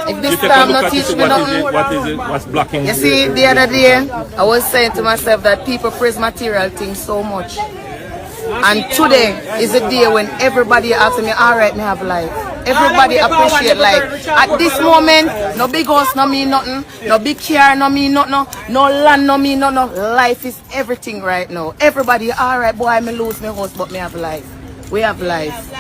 If this time not teach me nothing. What is it? What's blocking? You see, the other day, I was saying to myself that people praise material things so much. And today is the day when everybody asks me, alright, me have life. Everybody appreciate life. At this moment, no big house no mean nothing. No big car no mean nothing. No land no mean nothing. Life is everything right now. Everybody, alright, boy, I lose my house, but me have life. We have life.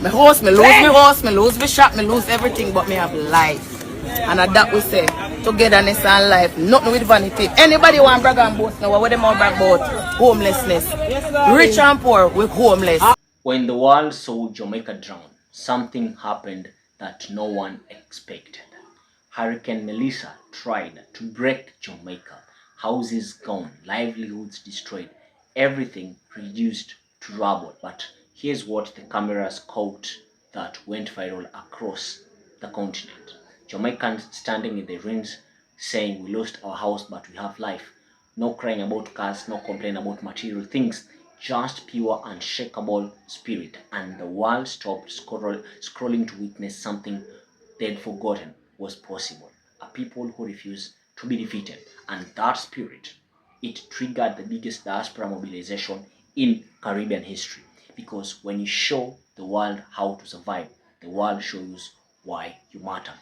My house, me lose my shop, me lose everything, but me have life. And at that we say, togetherness and life, nothing with vanity. Anybody want brag and boast now, what them all brag about? Homelessness. Rich and poor, we're homeless. When the world saw Jamaica drown, something happened that no one expected. Hurricane Melissa tried to break Jamaica. Houses gone, livelihoods destroyed, everything reduced to rubble. But here's what the cameras caught that went viral across the continent. Jamaicans standing in the ruins saying, we lost our house but we have life. No crying about cars, no complaint about material things, just pure unshakable spirit. And the world stopped scrolling to witness something they'd forgotten was possible. A people who refuse to be defeated. And that spirit, it triggered the biggest diaspora mobilization in Caribbean history. Because when you show the world how to survive, the world shows why you matter.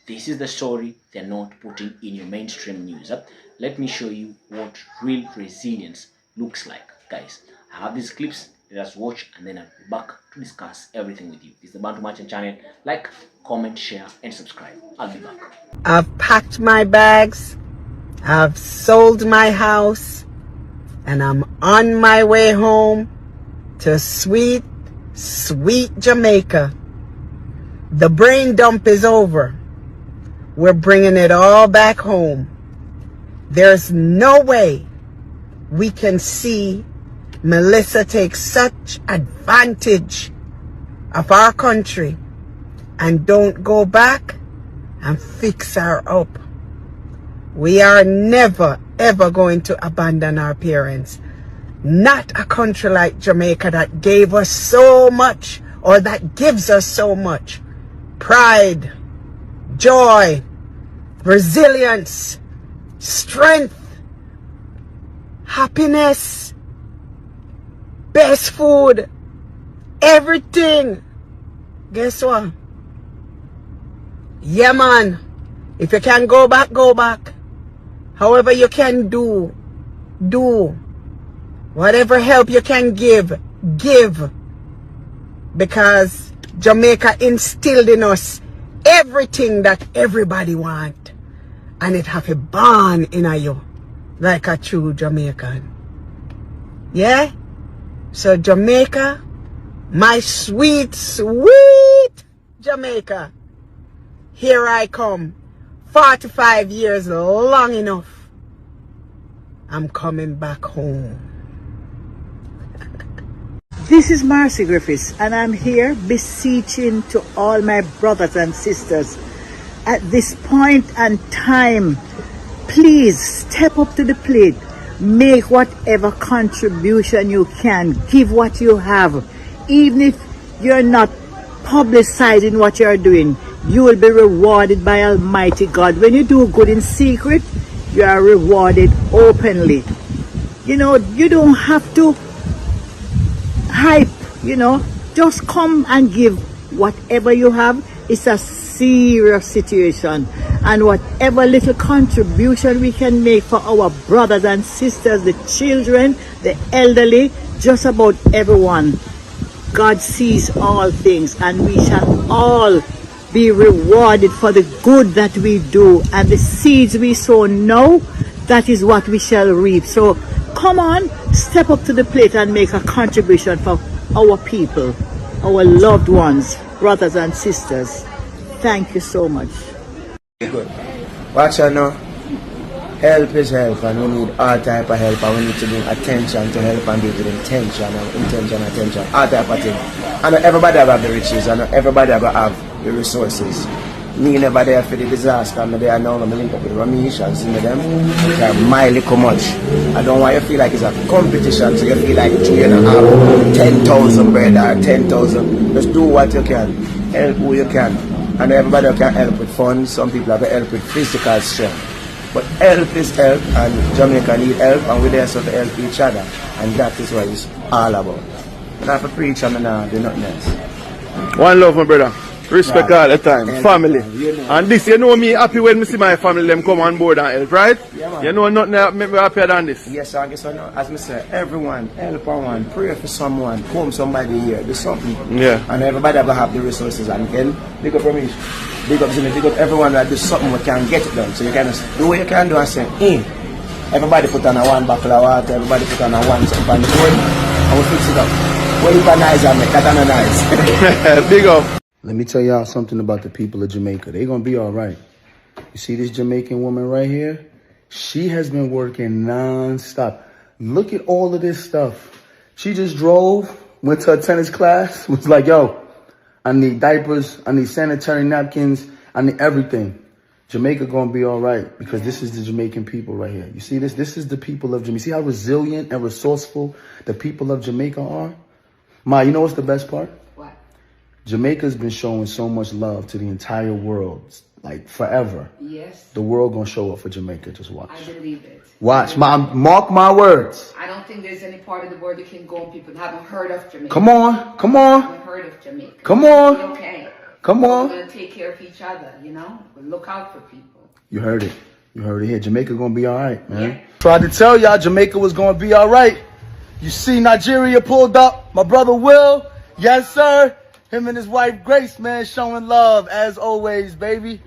This is the story they're not putting in your mainstream news. Let me show you what real resilience looks like. Guys, I have these clips. Let us watch and then I'll be back to discuss everything with you. This is the Bantu Merchant channel. Like, comment, share and subscribe. I'll be back. I've packed my bags. I've sold my house. And I'm on my way home to sweet, sweet Jamaica. The brain dump is over. We're bringing it all back home. There's no way we can see Melissa take such advantage of our country and don't go back and fix her up. We are never, ever going to abandon our parents. Not a country like Jamaica that gave us so much, or that gives us so much. Pride, joy, resilience, strength, happiness, best food, everything. Guess what? Yeah, man. If you can go back, go back. However you can do. Whatever help you can give. Because Jamaica instilled in us everything that everybody want. And it have a born in you. Like a true Jamaican. Yeah? So Jamaica, my sweet, sweet Jamaica. Here I come. 45 years long enough. I'm coming back home. This is Marcy Griffiths, and I'm here beseeching to all my brothers and sisters at this point and time, please step up to the plate. Make whatever contribution you can. Give what you have. Even if you're not publicizing what you're doing, you will be rewarded by Almighty God. When you do good in secret, you are rewarded openly. You know, you don't have to hype, you know. Just come and give whatever you have. It's a serious situation, and whatever little contribution we can make for our brothers and sisters, the children, the elderly, just about everyone. God sees all things, and we shall all be rewarded for the good that we do, and the seeds we sow now, that is what we shall reap. So come on, step up to the plate and make a contribution for our people, our loved ones, brothers and sisters. Thank you so much. Good. Watch out now. Help is help, and we need all type of help, and we need to bring attention to help and do it with intention, all type of thing. And everybody have the riches, and everybody have the resources. Me never there for the disaster, I'm there now, I'm link up with Ramesh and see them. They're mildly much. I don't want you to feel like it's a competition, so you feel like you're gonna have 10,000 bread or 10,000. Just do what you can, help who you can. And everybody can help with funds. Some people have to help with physical strength. But help is help, and Jamaica need help, and we're there so to help each other. And that is what it's all about. And I have to preach, and I do nothing else. One love, my brother. Respect all the time. Family. You know. And this, you know me happy when me see my family them come on board and help, right? Yeah, man. You know nothing that make me happier than this. Yes, I guess I know. As I say, everyone, help one, pray for someone, come somebody here, do something. Yeah. And everybody will have the resources. And then, big up for me. Big up Jimmy, big up everyone that do something we can get it done. So you can just do what you can do and say, everybody put on a one bottle of water, everybody put on a one something on the board, and we fix it up. Well, you can nice and make that on a nice. Big up. Let me tell y'all something about the people of Jamaica. They're going to be all right. You see this Jamaican woman right here? She has been working non-stop. Look at all of this stuff. She just drove, went to a tennis class, was like, yo, I need diapers, I need sanitary napkins, I need everything. Jamaica going to be all right because this is the Jamaican people right here. You see this? This is the people of Jamaica. See how resilient and resourceful the people of Jamaica are? Ma, you know what's the best part? What? Jamaica's been showing so much love to the entire world, like forever. Yes, The world gonna show up for Jamaica. Just watch. I believe it. Watch. Mark my words. I don't think there's any part of the world you can go and people haven't heard of Jamaica. Come on. Come on. Haven't heard of Jamaica. Come on. It's okay. Come We're on. gonna take care of each other, you know? We look out for people. You heard it. You heard it here. Jamaica gonna be all right, man. Yeah. Tried to tell y'all Jamaica was gonna be all right. You see Nigeria pulled up. My brother Will. Yes, sir. Him and his wife Grace, man, showing love as always, baby.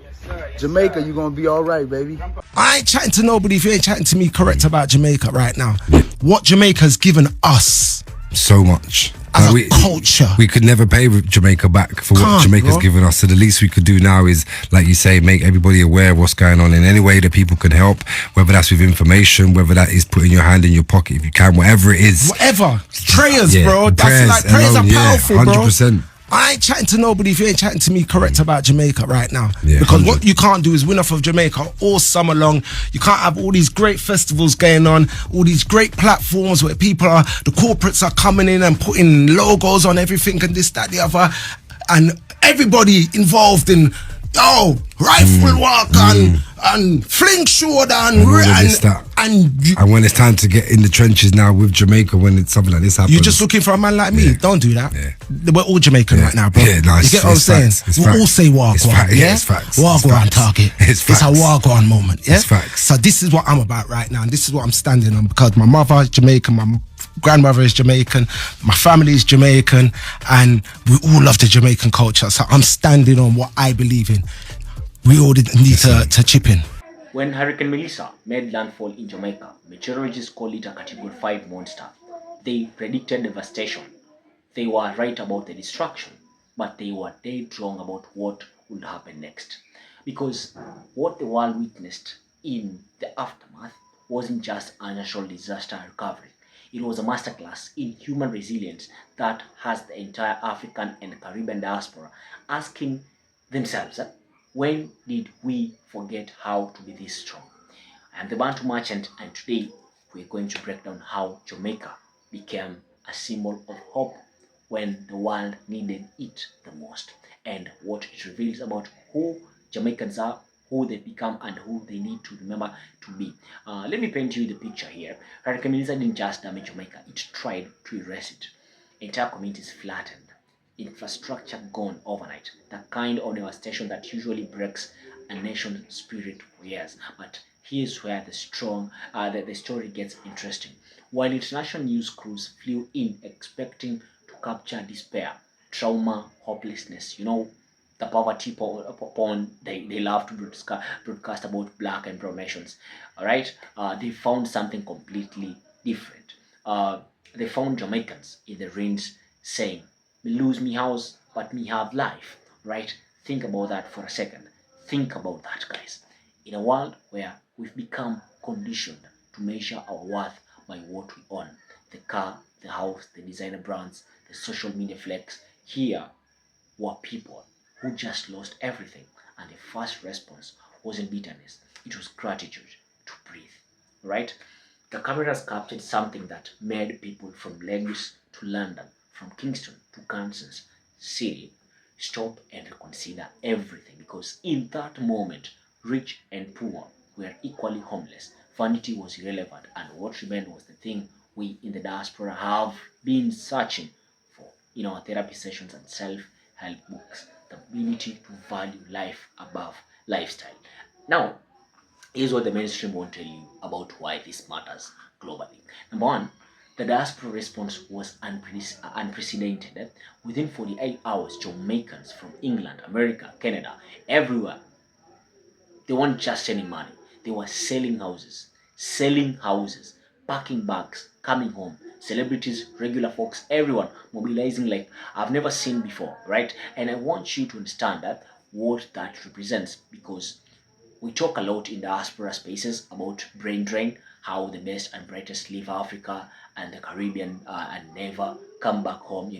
Jamaica, you gonna be all right, baby. I ain't chatting to nobody if you ain't chatting to me correct about Jamaica right now. What Jamaica's given us So much. as a culture. We could never pay Jamaica back for what Can't, Jamaica's bro. given us. So the least we could do now is, like you say, make everybody aware of what's going on in any way that people can help, whether that's with information, whether that is putting your hand in your pocket if you can, whatever it is. Whatever. Prayers, Yeah, bro. prayers That's like prayers alone, are yeah, powerful, bro. 100%. I ain't chatting to nobody if you ain't chatting to me correct about Jamaica right now. Yeah, because 100. what you can't do is win off of Jamaica all summer long. You can't have all these great festivals going on, all these great platforms where people are, the corporates are coming in and putting logos on everything and this, that, the other. And everybody involved in, rifle walk and fling shoulder and all of this, that. And when it's time to get in the trenches now with Jamaica, when it's something like this happens, you're just looking for a man like me. Yeah. Don't do that. Yeah. We're all Jamaican right now, bro. Yeah, no, you get what I'm saying? We all say It's Wagwan, fact, yeah? it's facts. Wagwan target. It's a facts. Wagwan moment, yeah? It's facts. So this is what I'm about right now, and this is what I'm standing on, because my mother is Jamaican, my grandmother is Jamaican, my family is Jamaican, and we all love the Jamaican culture. So I'm standing on what I believe in. We all need to chip in. When Hurricane Melissa made landfall in Jamaica, meteorologists call it a Category 5 monster. They predicted devastation. They were right about the destruction, but they were dead wrong about what would happen next. Because what the world witnessed in the aftermath wasn't just a natural disaster recovery. It was a masterclass in human resilience that has the entire African and Caribbean diaspora asking themselves, when did we forget how to be this strong? I am the Bantu Merchant, and today we're going to break down how Jamaica became a symbol of hope when the world needed it the most, and what it reveals about who Jamaicans are, who they become, and who they need to remember to be. Let me paint you the picture here. Hurricane Melissa didn't just damage Jamaica, it tried to erase it. Entire communities flattened. Infrastructure gone overnight, the kind of devastation that usually breaks a nation's spirit for years. But here's where the story gets interesting. While international news crews flew in expecting to capture despair, trauma, hopelessness, the poverty porn they love to broadcast about black and brown nations, all right, they found something completely different. They found Jamaicans in the rains saying, "Me lose me house, but me have life," right? Think about that for a second. Think about that, guys. In a world where we've become conditioned to measure our worth by what we own, the car, the house, the designer brands, the social media flex, here were people who just lost everything, and the first response wasn't bitterness, it was gratitude to breathe, right? The cameras captured something that made people from Lagos to London, from Kingston to Kansas City, stop and reconsider everything, because in that moment, rich and poor were equally homeless. Vanity was irrelevant, and what remained was the thing we in the diaspora have been searching for in our therapy sessions and self-help books: the ability to value life above lifestyle. Now, here's what the mainstream won't tell you about why this matters globally. Number one, the diaspora response was unprecedented. Within 48 hours, Jamaicans from England, America, Canada, everywhere, they weren't just sending money, they were selling houses, packing bags, coming home. Celebrities, regular folks, everyone mobilizing like I've never seen before, right? And I want you to understand that what that represents, because we talk a lot in diaspora spaces about brain drain, how the best and brightest leave Africa and the Caribbean and never come back home. We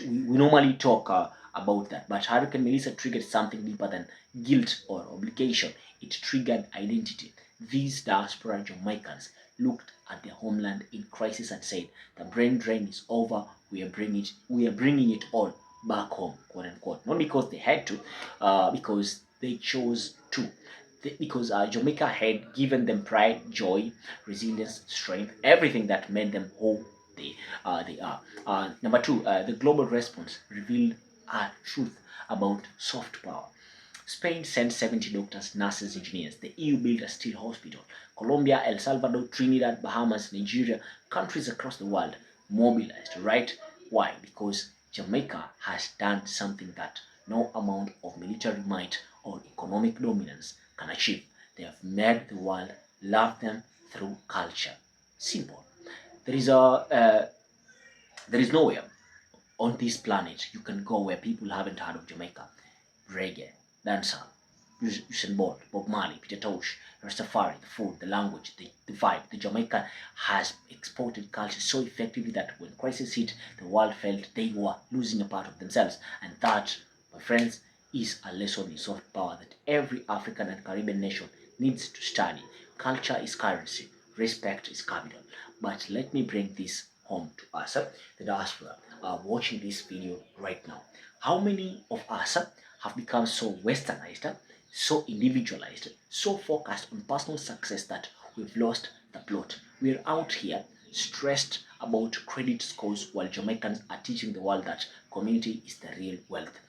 normally talk about that, but Hurricane Melissa triggered something deeper than guilt or obligation. It triggered identity. These diaspora Jamaicans looked at their homeland in crisis and said, "The brain drain is over. We are bringing it all back home," quote unquote. Not because they had to, because they chose to. Because Jamaica had given them pride, joy, resilience, strength, everything that made them who they are. Number two, the global response revealed a truth about soft power. Spain sent 70 doctors, nurses, engineers. The EU built a steel hospital. Colombia, El Salvador, Trinidad, Bahamas, Nigeria, countries across the world mobilized, right? Why? Because Jamaica has done something that no amount of military might or economic dominance can achieve. They have made the world love them through culture. Simple. There is there is nowhere on this planet you can go where people haven't heard of Jamaica. Reggae, dancehall, Usain Bolt, Bob Marley, Peter Tosh, Rastafari, the food, the language, the vibe. The Jamaica has exported culture so effectively that when crisis hit, the world felt they were losing a part of themselves. And that, my friends, is a lesson in soft power that every African and Caribbean nation needs to study. Culture is currency, respect is capital. But let me bring this home to us, the diaspora, watching this video right now. How many of us have become so westernized, so individualized, so focused on personal success that we've lost the plot? We're out here stressed about credit scores while Jamaicans are teaching the world that community is the real wealth.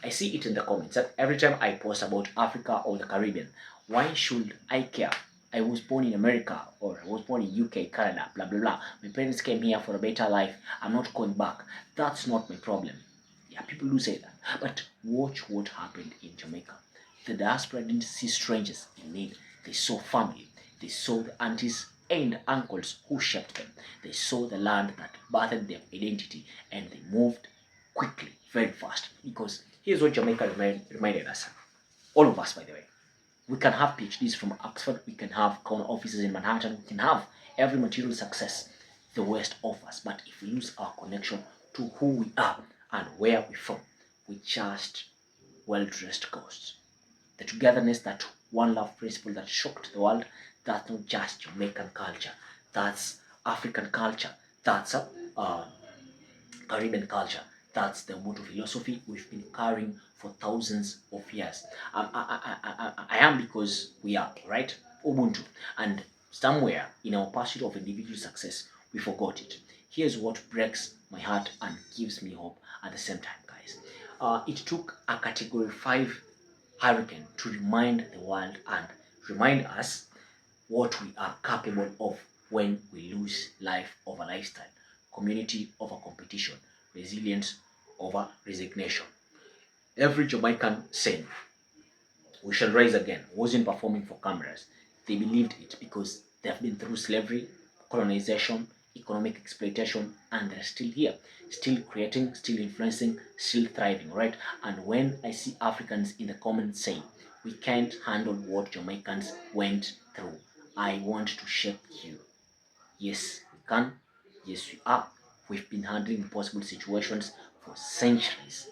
I see it in the comments every time I post about Africa or the Caribbean. Why should I care? I was born in America, or I was born in UK, Canada, blah blah blah. My parents came here for a better life. I'm not going back. That's not my problem. Yeah, people do say that. But watch what happened in Jamaica. The diaspora didn't see strangers in need. They saw family. They saw the aunties and uncles who shaped them. They saw the land that birthed their identity, and they moved quickly, very fast. Because here's what Jamaica reminded us. All of us, by the way. We can have PhDs from Oxford, we can have corner offices in Manhattan, we can have every material success the West offers. But if we lose our connection to who we are and where we're from, we just well-dressed ghosts. The togetherness, that one love principle that shocked the world, that's not just Jamaican culture, that's African culture, that's Caribbean culture. That's the Ubuntu philosophy we've been carrying for thousands of years. I am because we are, right? Ubuntu. And somewhere in our pursuit of individual success, we forgot it. Here's what breaks my heart and gives me hope at the same time, guys. It took a category 5 hurricane to remind the world and remind us what we are capable of when we lose life over lifestyle, community over competition, resilience over resignation. Every Jamaican saying, "We shall rise again," wasn't performing for cameras. They believed it because they have been through slavery, colonization, economic exploitation, and they're still here, still creating, still influencing, still thriving, right? And when I see Africans in the comments saying, "We can't handle what Jamaicans went through," I want to shake you. Yes, we can. Yes, we are. We've been handling impossible situations for centuries.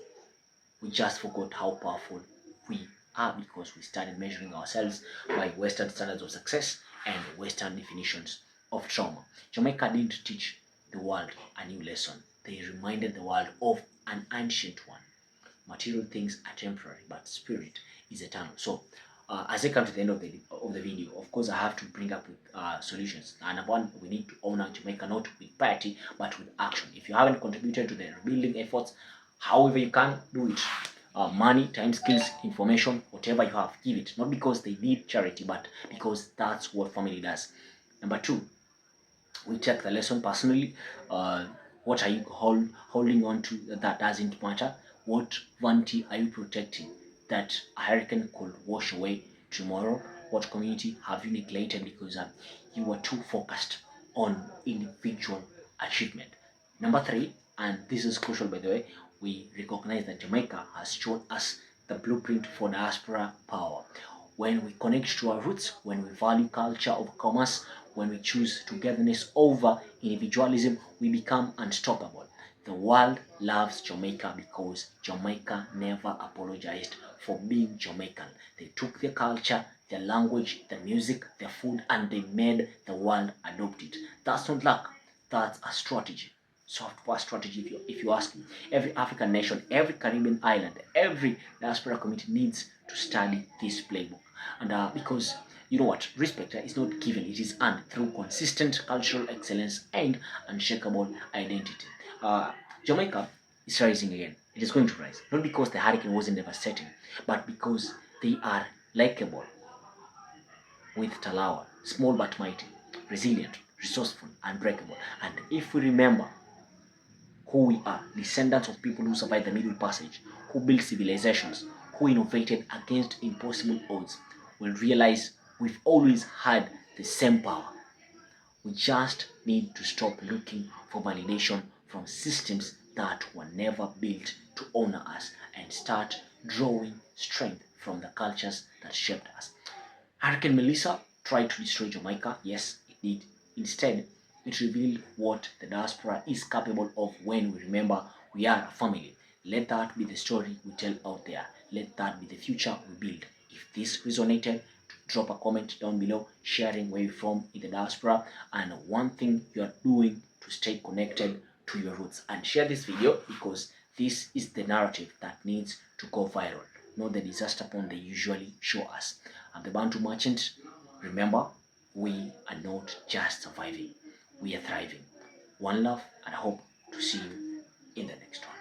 We just forgot how powerful we are because we started measuring ourselves by Western standards of success and Western definitions of trauma. Jamaica didn't teach the world a new lesson. They reminded the world of an ancient one. Material things are temporary, but spirit is eternal. So, as I come to the end of the video, of course, I have to bring up with solutions. And number one, we need to honor Jamaica not with piety, but with action. If you haven't contributed to the rebuilding efforts, however you can, do it. Money, time, skills, information, whatever you have, give it. Not because they need charity, but because that's what family does. Number two, we take the lesson personally. What are you holding on to that doesn't matter? What vanity are you protecting that a hurricane could wash away tomorrow? What community have you neglected because you were too focused on individual achievement? Number three, and this is crucial by the way, we recognize that Jamaica has shown us the blueprint for diaspora power. When we connect to our roots, when we value culture over commerce, when we choose togetherness over individualism, we become unstoppable. The world loves Jamaica because Jamaica never apologized for being Jamaican. They took their culture, their language, their music, their food, and they made the world adopt it. That's not luck, that's a strategy. Software strategy, if you ask me. Every African nation, every Caribbean island, every diaspora community needs to study this playbook. And because you know what, respect is not given, it is earned through consistent cultural excellence and unshakable identity. Jamaica is rising again. It is going to rise, not because the hurricane wasn't devastating, but because they are likable with Talawa, small but mighty, resilient, resourceful, unbreakable. And if we remember who we are, descendants of people who survived the Middle Passage, who built civilizations, who innovated against impossible odds, will realize we've always had the same power. We just need to stop looking for validation from systems that were never built to honor us and start drawing strength from the cultures that shaped us. Hurricane Melissa tried to destroy Jamaica. Yes, it did. Instead, it revealed what the diaspora is capable of when we remember we are a family. Let that be the story we tell out there. Let that be the future we build. If this resonated, drop a comment down below sharing where you're from in the diaspora and one thing you are doing to stay connected to your roots. And share this video because this is the narrative that needs to go viral, not the disaster porn they usually show us. I'm the Bantu Merchant. Remember, we are not just surviving, we are thriving. One love, and I hope to see you in the next one.